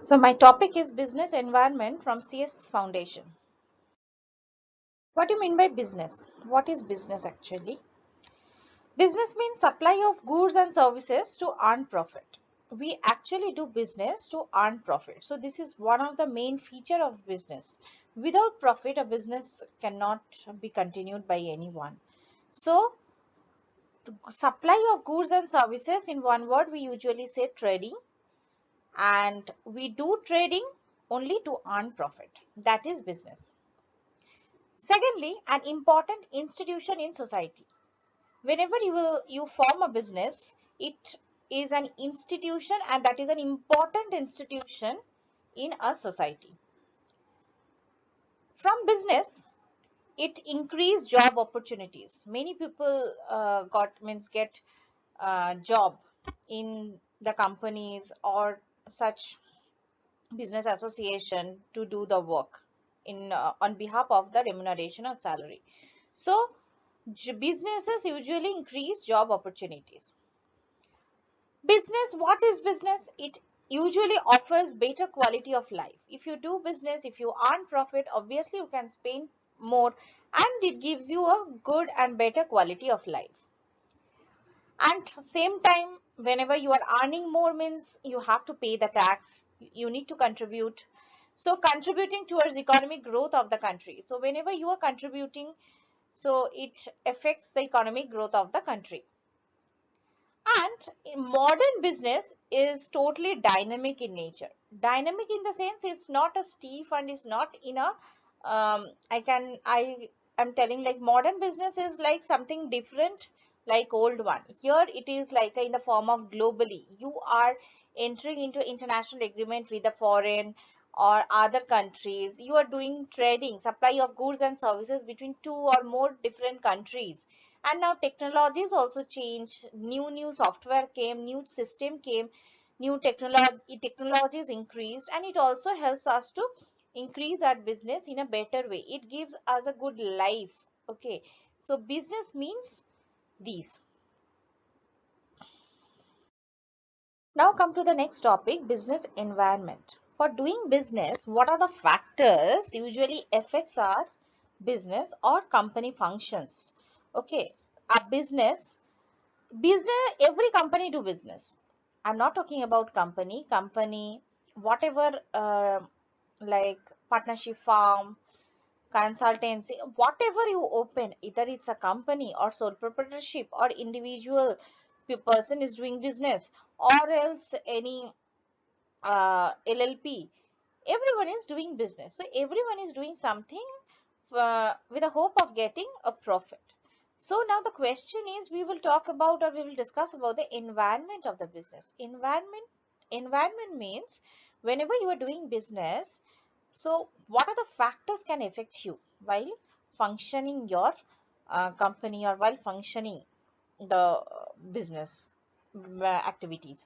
So my topic is business environment from CS Foundation. What do you mean by business? What is business actually? Business means supply of goods and services to earn profit. We actually do business to earn profit. So this is one of the main feature of business. Without profit, a business cannot be continued by anyone. So supply of goods and services, in one word, we usually say trading, and we do trading only to earn profit. That is business. Secondly, an important institution in society. Whenever you form a business, it is an institution, and that is an important institution in a society. From business, it increased job opportunities. Many people get job in the companies or such business association to do the work in on behalf of the remuneration or salary. So businesses usually increase job opportunities. Business, what is business? It usually offers better quality of life. If you do business, if you earn profit, obviously you can spend more, and it gives you a good and better quality of life. And same time, whenever you are earning more means you have to pay the tax, you need to contribute. So contributing towards economic growth of the country. So whenever you are contributing, so it affects the economic growth of the country. And modern business is totally dynamic in nature. Dynamic in the sense it's not a stiff, and is not in a I am telling, like, modern business is like something different, like old one. Here it is like in the form of globally. You are entering into international agreement with the foreign or other countries. You are doing trading, supply of goods and services between two or more different countries. And now technologies also changed. New software came, new system came, new technologies increased, and it also helps us to increase our business in a better way. It gives us a good life. Okay, so business means these. Now come to the next topic, business environment. For doing business, what are the factors usually affects our business or company functions? Okay, a business, every company do business. I'm not talking about company whatever, like partnership firm, consultancy, whatever you open, either it's a company or sole proprietorship or individual person is doing business, or else any LLP, everyone is doing business. So everyone is doing something with a hope of getting a profit. So now the question is, we will talk about, or we will discuss about the environment of the business. Environment means whenever you are doing business, so what are the factors can affect you while functioning your company, or while functioning the business activities.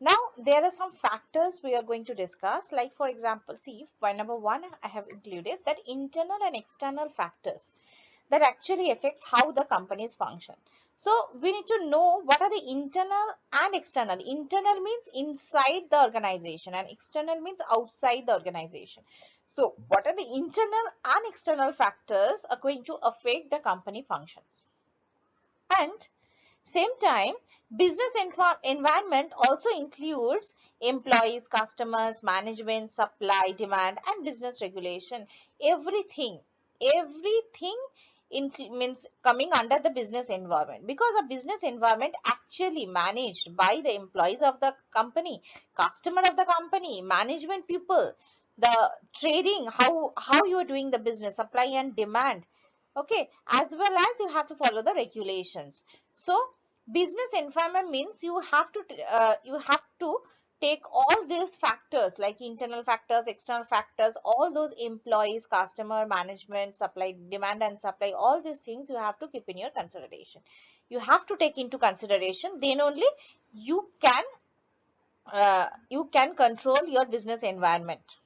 Now there are some factors we are going to discuss, like for example, see, by number one I have included that internal and external factors that actually affects how the companies function. So we need to know what are the internal and external. Internal means inside the organization, and external means outside the organization. So what are the internal and external factors are going to affect the company functions? And same time, business environment also includes employees, customers, management, supply, demand, and business regulation. Everything means coming under the business environment, because a business environment actually managed by the employees of the company, customer of the company, management people, the trading, how you are doing the business, supply and demand. Okay, as well as you have to follow the regulations. So business environment means you have to take all these factors, like internal factors, external factors, all those employees, customer, management, supply, demand and supply, all these things you have to keep in your consideration. You have to take into consideration, then only you can control your business environment.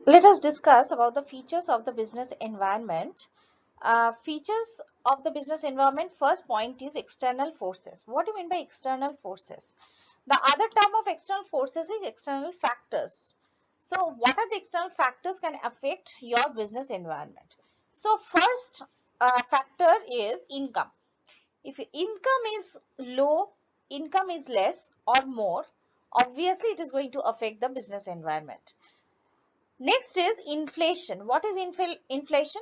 Let us discuss about the features of the business environment. Features of the business environment, first point is external forces. What do you mean by external forces? The other term of external forces is external factors. So what are the external factors can affect your business environment? So first factor is income. If your income is low, income is less or more, obviously it is going to affect the business environment. Next is inflation. What is inflation?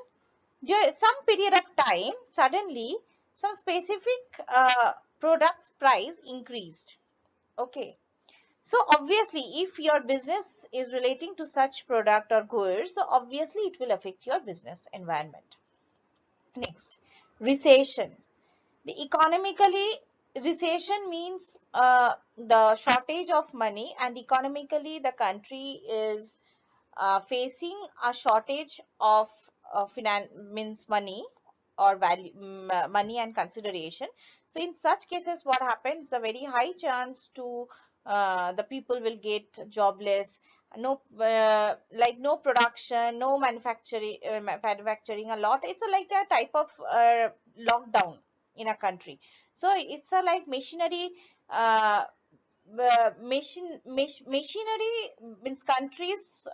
During some period of time, suddenly some specific products price increased. Okay. So obviously, if your business is relating to such product or goods, so obviously it will affect your business environment. Next, recession. The economically, recession means the shortage of money, and economically the country is facing a shortage of means money or value, money and consideration. So in such cases, what happens, a very high chance to the people will get jobless, no like no production, no manufacturing a lot. It's a like a type of lockdown in a country. So it's a like machinery machinery means countries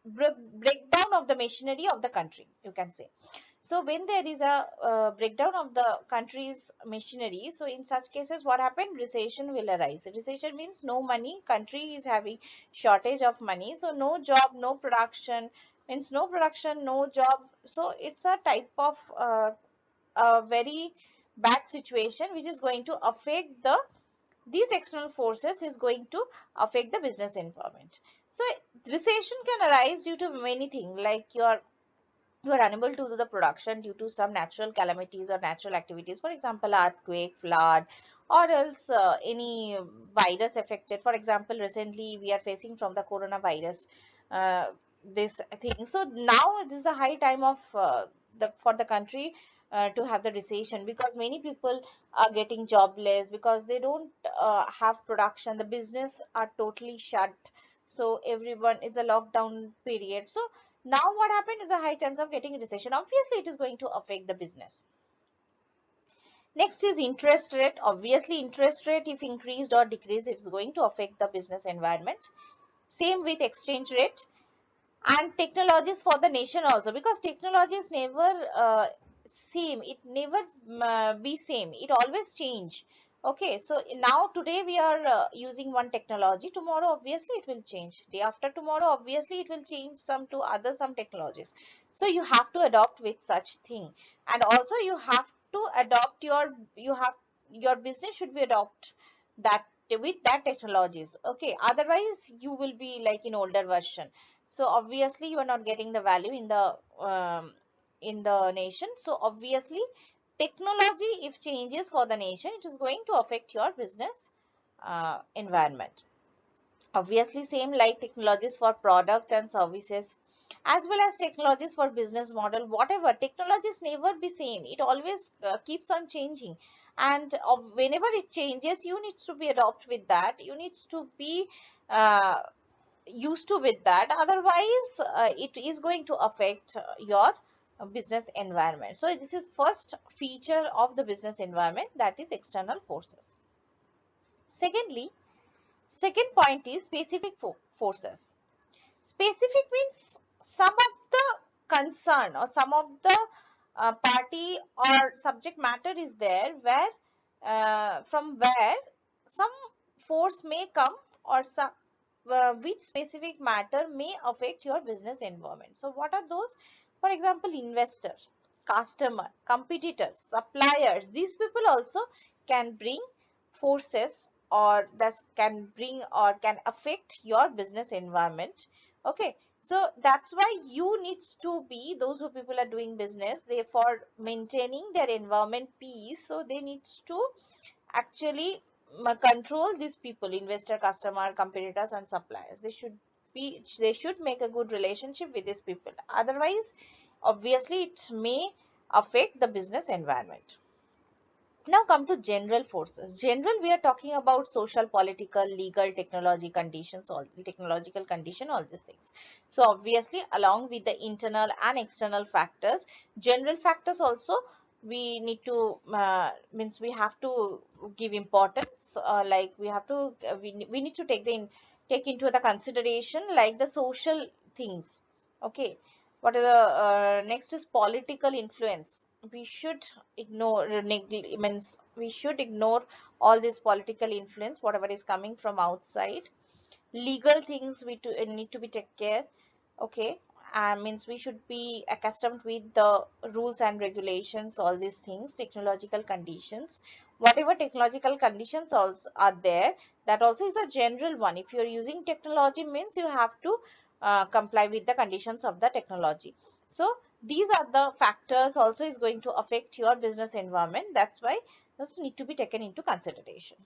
breakdown of the machinery of the country, you can say. So when there is a breakdown of the country's machinery, so in such cases what happened, recession will arise. Recession means no money, country is having shortage of money, so no job, no production, means no production, no job. So it's a type of a very bad situation which is going to affect the, these external forces is going to affect the business environment. So recession can arise due to many things, like you are unable to do the production due to some natural calamities or natural activities, for example earthquake, flood, or else any virus affected. For example, recently we are facing from the coronavirus uh, this thing. So now this is a high time of for the country to have the recession, because many people are getting jobless because they don't have production, the business are totally shut. So everyone, it's a lockdown period. So now what happened is a high chance of getting recession. Obviously, it is going to affect the business. Next is interest rate. Obviously, interest rate if increased or decreased, it is going to affect the business environment. Same with exchange rate and technologies for the nation also, because technologies never same, it never be same, it always change. Okay, so now today we are using one technology, tomorrow obviously it will change, day after tomorrow obviously it will change some to other some technologies. So you have to adopt with such thing, and also you have to adopt your, you have, your business should be adopt that with that technologies. Okay, otherwise you will be like in older version. So obviously you are not getting the value in the nation. So obviously technology if changes for the nation, it is going to affect your business environment. Obviously same like technologies for product and services, as well as technologies for business model, whatever technologies never be same, it always keeps on changing. And whenever it changes, you need to be adopt with that, you need to be uh, used to with that, otherwise it is going to affect your business environment. So this is first feature of the business environment, that is external forces. Secondly, second point is specific forces. Specific means some of the concern or some of the party or subject matter is there where from where some force may come, or some which specific matter may affect your business environment. So what are those? For example, investor, customer, competitors, suppliers, these people also can bring forces, or that can bring or can affect your business environment. Okay, so that's why you needs to be, those who people are doing business, they for maintaining their environment peace, so they needs to actually control these people, investor, customer, competitors and suppliers. They should be, they should make a good relationship with these people, otherwise obviously it may affect the business environment. Now come to general forces. General, we are talking about social, political, legal, technology conditions, all technological condition, all these things. So obviously along with the internal and external factors, general factors also we need to means we have to give importance, like we have to we need to take into the consideration like the social things. Okay, what are the next is political influence. We should ignore means we should ignore all this political influence, whatever is coming from outside. Legal things we need to be take care. Okay, means we should be accustomed with the rules and regulations, all these things. Technological conditions, whatever technological conditions also are there, that also is a general one. If you're using technology, means you have to comply with the conditions of the technology. So these are the factors also is going to affect your business environment. That's why those need to be taken into consideration.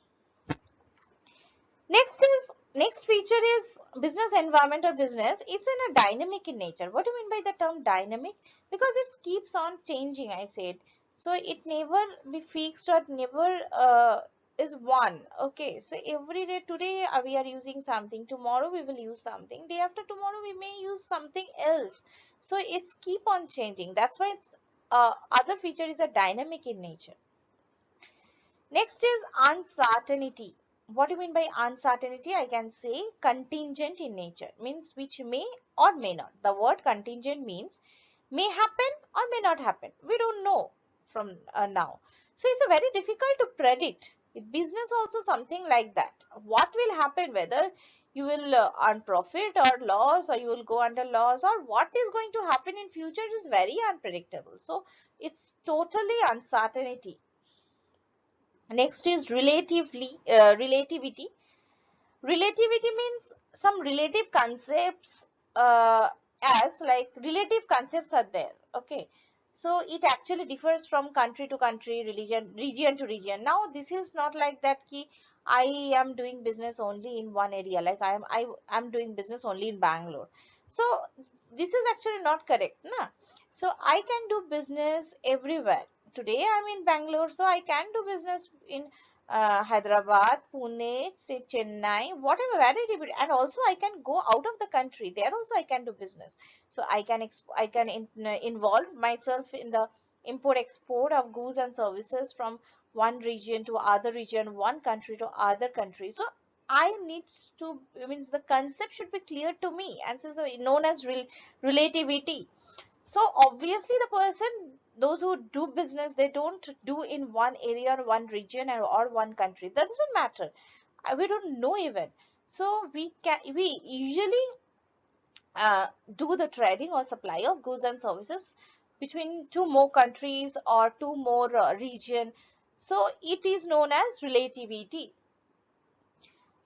Next feature is business environment or business. It's in a dynamic in nature. What do you mean by the term dynamic? Because it keeps on changing, I said. So it never be fixed or never is one. Okay, so every day, today we are using something, tomorrow we will use something, day after tomorrow we may use something else. So it's keep on changing. That's why it's other feature is a dynamic in nature. Next is uncertainty. What do you mean by uncertainty? I can say contingent in nature, means which may or may not. The word contingent means may happen or may not happen. We don't know from now. So it's a very difficult to predict. With business also something like that. What will happen, whether you will earn profit or loss, or you will go under loss, or what is going to happen in future is very unpredictable. So it's totally uncertainty. Next is relativity. Relativity means some relative concepts, as like relative concepts are there. Okay, so it actually differs from country to country, region to region. Now this is not like that ki I am doing business only in one area, like I am doing business only in Bangalore. So this is actually not correct, na. So I can do business everywhere. Today I'm in Bangalore, so I can do business in Hyderabad, Pune, say Chennai, whatever, very, and also I can go out of the country. There also I can do business. So I can involve myself in the import export of goods and services from one region to other region, one country to other country. So I needs to, means the concept should be clear to me, and this is known as relativity. So obviously the person, those who do business, they don't do in one area or one region or one country. That doesn't matter. We don't know even. So we usually do the trading or supply of goods and services between two more countries or two more region. So it is known as relativity.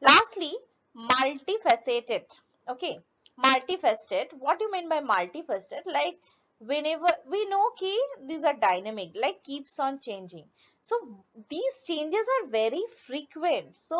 Lastly, multifaceted. Okay, multifaceted. What do you mean by multifaceted? Like whenever we know key, these are dynamic, like keeps on changing. So these changes are very frequent. So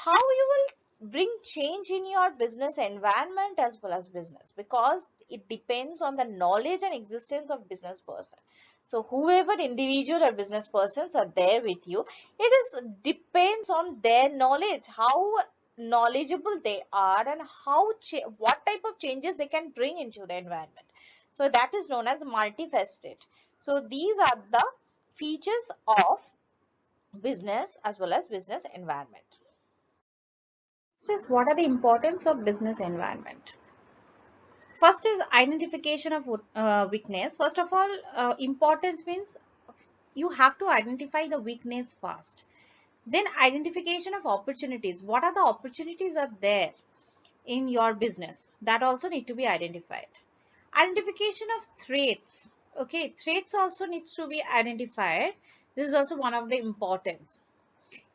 how you will bring change in your business environment as well as business, because it depends on the knowledge and existence of business person. So whoever individual or business persons are there with you, it is depends on their knowledge, how knowledgeable they are, and how what type of changes they can bring into the environment. So that is known as multifaceted. So these are the features of business as well as business environment. So what are the importance of business environment? First is identification of weakness. First of all, importance means you have to identify the weakness first. Then identification of opportunities. What are the opportunities are there in your business? That also need to be identified. Identification of threats. Okay, threats also needs to be identified. This is also one of the importance.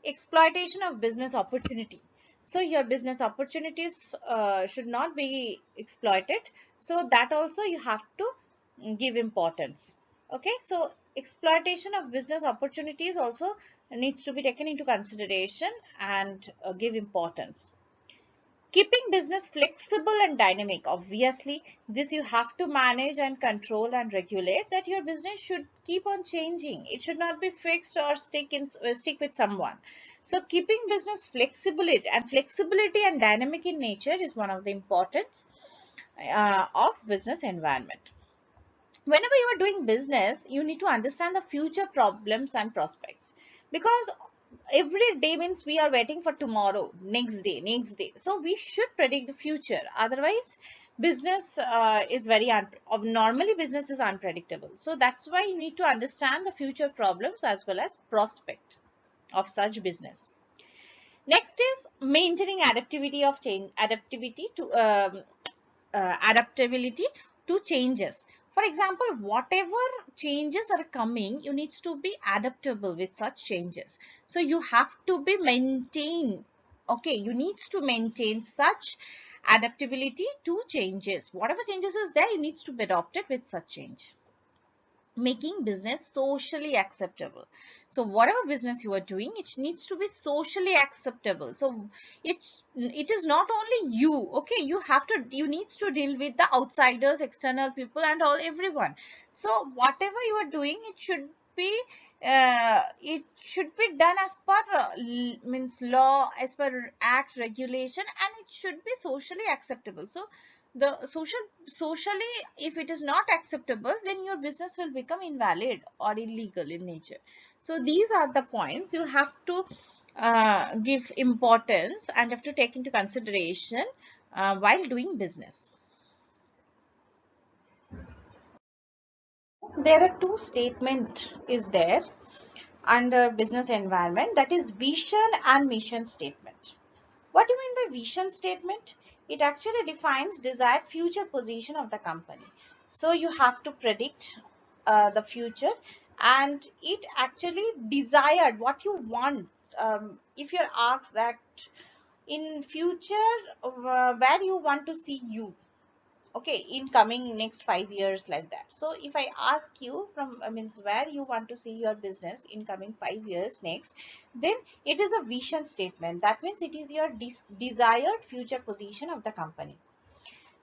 Exploitation of business opportunity. So your business opportunities should not be exploited. So that also you have to give importance. Okay, so exploitation of business opportunities also needs to be taken into consideration and give importance. Keeping business flexible and dynamic. Obviously, this you have to manage and control and regulate, that your business should keep on changing. It should not be fixed or stick with someone. So keeping business flexibility and dynamic in nature is one of the importance of business environment. whenever you are doing business, you need to understand the future problems and prospects, because every day means we are waiting for tomorrow, next day, so we should predict the future. Otherwise business is very normally business is unpredictable. So that's why you need to understand the future problems as well as prospect of such business. Next is maintaining adaptivity of change, adaptability to changes. For example, whatever changes are coming, you need to be adaptable with such changes. So you have to be maintain, okay, you need to maintain such adaptability to changes. Whatever changes is there, you need to be adopted with such change. Making business socially acceptable. So whatever business you are doing, it needs to be socially acceptable. So it is not only you, okay, you need to deal with the outsiders, external people and all, everyone. So whatever you are doing, it should be done as per means law, as per act, regulation, and it should be socially acceptable. So the socially, if it is not acceptable, then your business will become invalid or illegal in nature. So these are the points you have to give importance and have to take into consideration while doing business. There are two statement is there under business environment, that is vision and mission statement. What do you mean by vision statement? It actually defines desired future position of the company. So you have to predict the future, and it actually desired what you want. If you're asked that in future, where you want to see you, okay, in coming next 5 years, like that. So if I ask you from means where you want to see your business in coming 5 years next, then it is a vision statement. That means it is your desired future position of the company.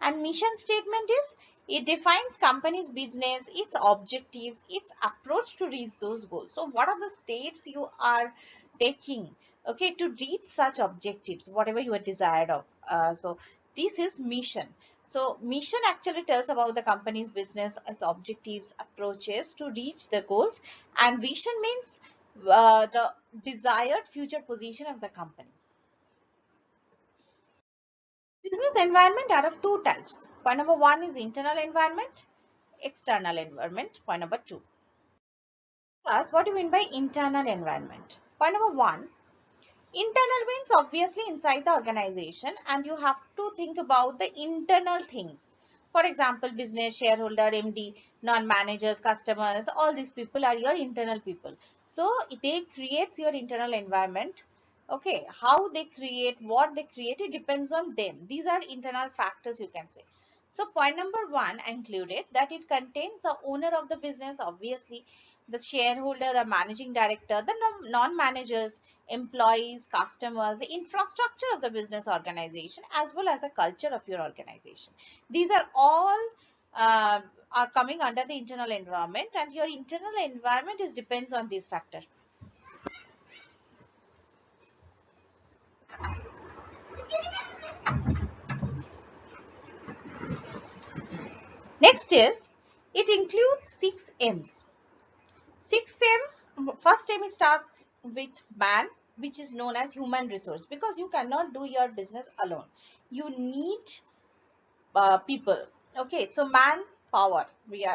And mission statement is, it defines company's business, its objectives, its approach to reach those goals. So what are the steps you are taking, okay, to reach such objectives, whatever you are desired of. So this is mission. So mission actually tells about the company's business, its objectives, approaches to reach the goals, and vision means the desired future position of the company. Business environment are of two types. Point number one is internal environment, external environment. Point number two. Plus, what do you mean by internal environment? Point number one, internal means obviously inside the organization, and you have to think about the internal things. For example, business, shareholder, MD, non-managers, customers, all these people are your internal people. So they creates your internal environment. Okay, how they create, what they create, it depends on them. These are internal factors, you can say. So point number one included that it contains the owner of the business, obviously, the shareholder, the managing director, the non-managers, employees, customers, the infrastructure of the business organization, as well as the culture of your organization. These are all uh, are coming under the internal environment, and your internal environment is depends on these factors. Next is, it includes 6 M's. 6M, first M starts with man, which is known as human resource, because you cannot do your business alone. You need people. Okay, so manpower, we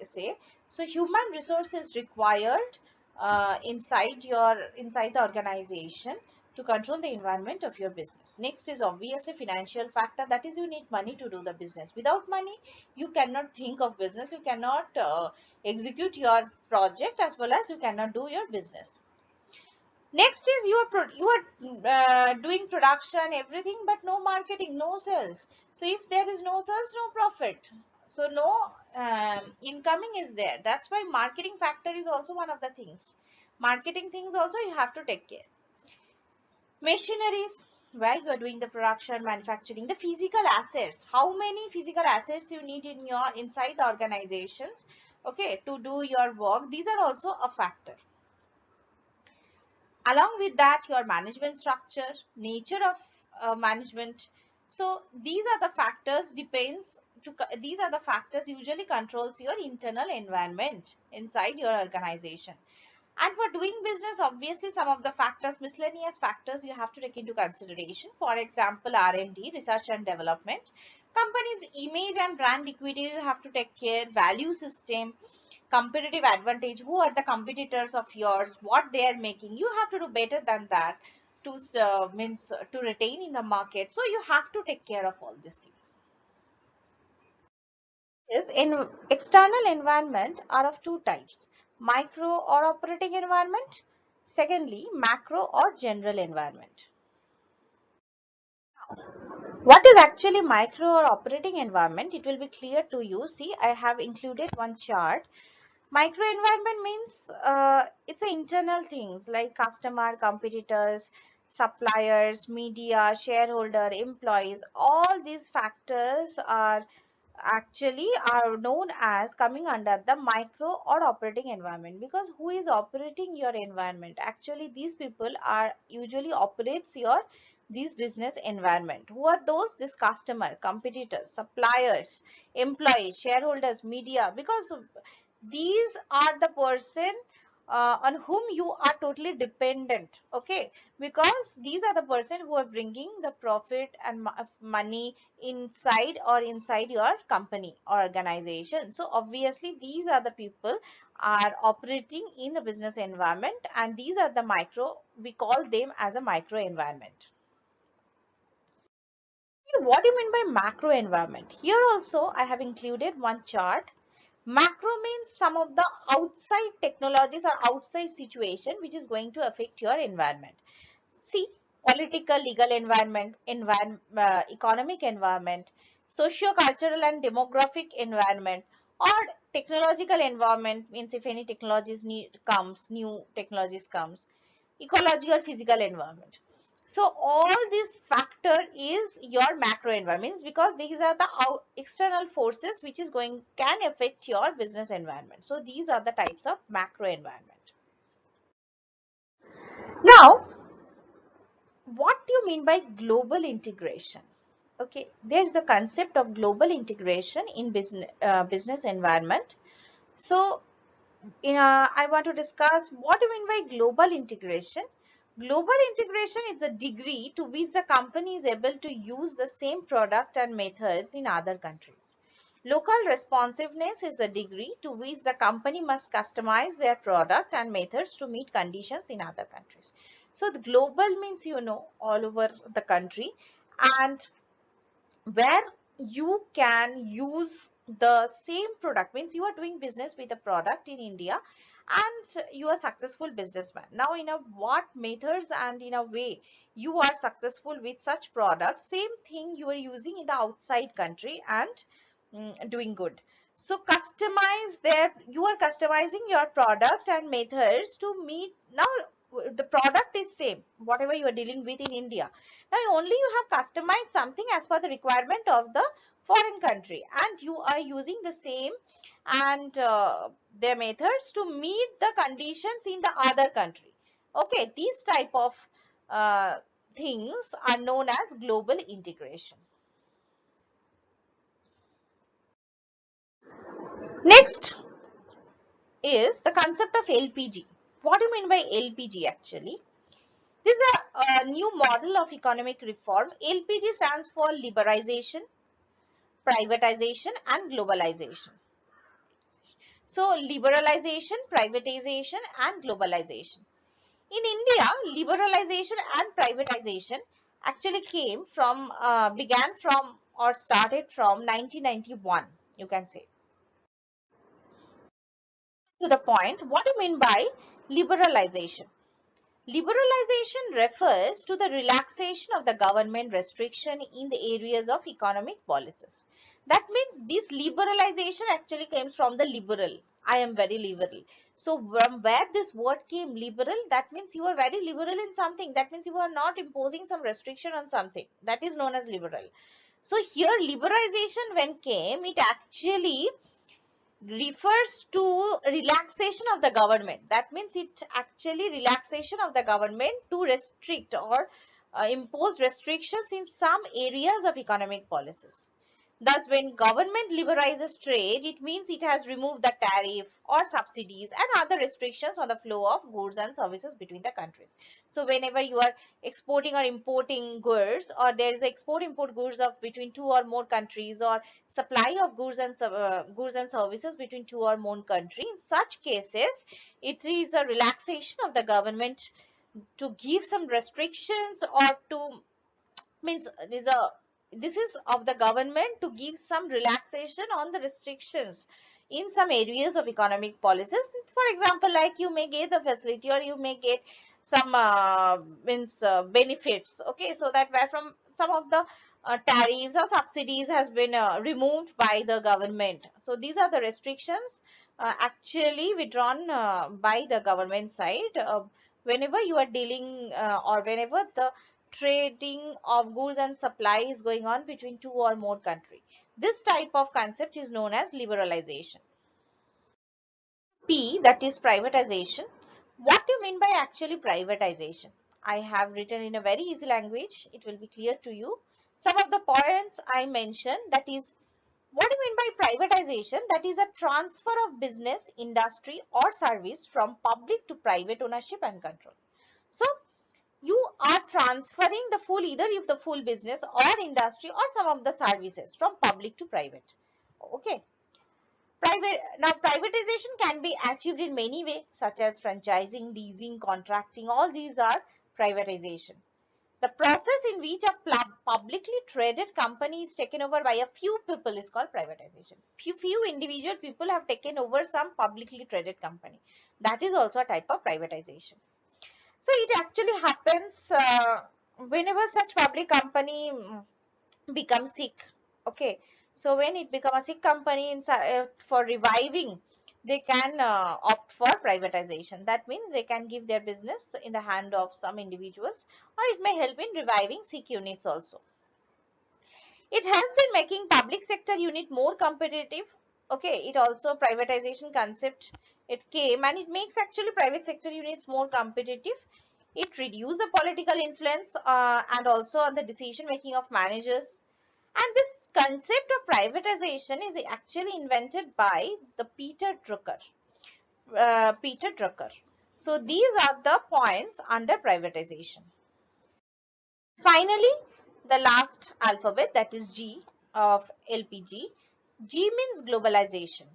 say. So human resource is required inside the organization to control the environment of your business. Next is obviously financial factor, that is you need money to do the business. Without money you cannot think of business, you cannot execute your project, as well as you cannot do your business. Next is you are doing production, everything, but no marketing, no sales. So if there is no sales, no profit. So no incoming is there. That's why marketing factor is also one of the things. Marketing things also you have to take care. Machineries, where you are doing the production, manufacturing, the physical assets. How many physical assets you need in your inside the organizations, okay, to do your work. These are also a factor. Along with that, your management structure, nature of management. So these are the factors depends these are the factors usually controls your internal environment inside your organization. And for doing business, obviously some of the factors, miscellaneous factors, you have to take into consideration. For example, R&D, research and development, company's image and brand equity, you have to take care, value system, competitive advantage, who are the competitors of yours, what they are making, you have to do better than that to to retain in the market. So you have to take care of all these things. Is in external environment are of two types: micro or operating environment, secondly macro or general environment. What is actually micro or operating environment? It will be clear to you. See, I have included one chart. Micro environment means it's internal things like customer, competitors, suppliers, media, shareholder, employees. All these factors actually are known as coming under the micro or operating environment. Because who is operating your environment? Actually, these people are usually operates your this business environment. Who are those? This customer, competitors, suppliers, employees, shareholders, media. Because these are the person on whom you are totally dependent. Okay, because these are the person who are bringing the profit and money inside your company or organization. So obviously these are the people are operating in the business environment, and these are the micro, we call them as a micro environment. What do you mean by macro environment? Here also I have included one chart. Macro means some of the outside technologies or outside situation which is going to affect your environment. See, political, legal environment, economic environment, socio-cultural and demographic environment, or technological environment means if any technologies new technologies comes, ecology or physical environment. So all this factor is your macro environments, because these are the external forces which is going can affect your business environment. So these are the types of macro environment. Now, what do you mean by global integration? Okay, there's a concept of global integration in business environment. So I want to discuss what do you mean by global integration. Global integration is a degree to which the company is able to use the same product and methods in other countries. Local responsiveness is a degree to which the company must customize their product and methods to meet conditions in other countries. So the global means, all over the country, and where you can use the same product, means you are doing business with a product in India and you are successful businessman. Now in a what methods and in a way you are successful with such products, same thing you are using in the outside country and doing good. So you are customizing your products and methods to meet. Now the product is same whatever you are dealing with in India. Now only you have customized something as per the requirement of the foreign country, and you are using the same and their methods to meet the conditions in the other country. Okay, these type of uh, things are known as global integration. Next is the concept of LPG. What do you mean by LPG actually? This is a new model of economic reform. LPG stands for liberalization, privatization and globalization. So liberalization, privatization and globalization. In India, liberalization and privatization actually began from or started from 1991, you can say. To the point, what do you mean by liberalization? Liberalization refers to the relaxation of the government restriction in the areas of economic policies. That means this liberalization actually comes from the liberal. I am very liberal. So from where this word came, liberal, that means you are very liberal in something. That means you are not imposing some restriction on something. That is known as liberal. So here liberalization when came, it actually refers to relaxation of the government. That means it actually relaxation of the government to restrict or impose restrictions in some areas of economic policies. Thus, when government liberalizes trade, it means it has removed the tariff or subsidies and other restrictions on the flow of goods and services between the countries. So whenever you are exporting or importing goods, or there is export import goods of between two or more countries, or supply of goods and services between two or more countries, in such cases it is a relaxation of the government to give some restrictions, or to means this is of the government to give some relaxation on the restrictions in some areas of economic policies. For example, like you may get the facility, or you may get some benefits, okay, so that where from some of the tariffs or subsidies has been removed by the government. So these are the restrictions actually withdrawn by the government side whenever you are dealing or whenever the trading of goods and supply is going on between two or more countries. This type of concept is known as liberalization. P, that is privatization. What do you mean by actually privatization? I have written in a very easy language. It will be clear to you. Some of the points I mentioned, that is, what do you mean by privatization? That is a transfer of business, industry or service from public to private ownership and control. So you are transferring the full, either if the full business or industry or some of the services from public to private. Okay. Now privatization can be achieved in many ways, such as franchising, leasing, contracting. All these are privatization. The process in which a publicly traded company is taken over by a few people is called privatization. Few individual people have taken over some publicly traded company. That is also a type of privatization. So it actually happens whenever such public company becomes sick. Okay. So when it becomes a sick company for reviving, they can opt for privatization. That means they can give their business in the hand of some individuals, or it may help in reviving sick units also. It helps in making public sector unit more competitive. Okay, it also privatization concept, it came and it makes actually private sector units more competitive. It reduces the political influence and also on the decision making of managers. And this concept of privatization is actually invented by the Peter Drucker. Peter Drucker. So these are the points under privatization. Finally, the last alphabet, that is G of LPG. G means globalization.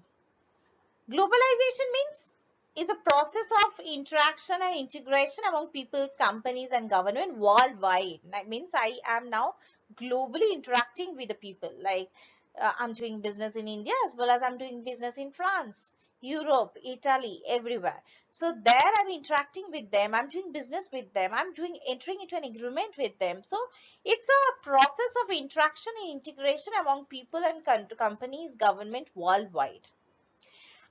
Globalization means is a process of interaction and integration among peoples, companies and government worldwide. That means I am now globally interacting with the people. Like I'm doing business in India as well as I'm doing business in France, Europe, Italy, everywhere. So there I'm interacting with them, I'm doing business with them, I'm entering into an agreement with them. So it's a process of interaction and integration among people and companies, government worldwide.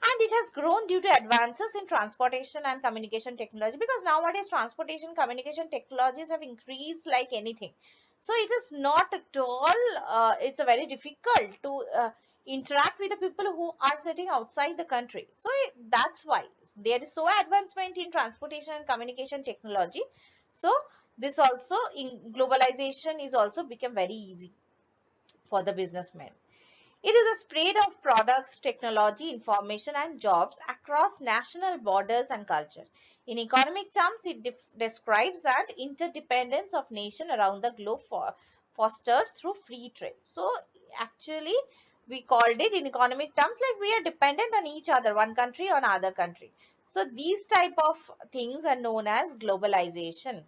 And it has grown due to advances in transportation and communication technology, because nowadays transportation communication technologies have increased like anything. So it is not at all it's a very difficult to interact with the people who are sitting outside the country. So that's why there is so advancement in transportation and communication technology. So this also in globalization is also become very easy for the businessmen. It is a spread of products, technology, information and jobs across national borders and culture. In economic terms, it describes an interdependence of nations around the globe fostered through free trade. So actually, we called it in economic terms like we are dependent on each other, one country on other country. So these type of things are known as globalization.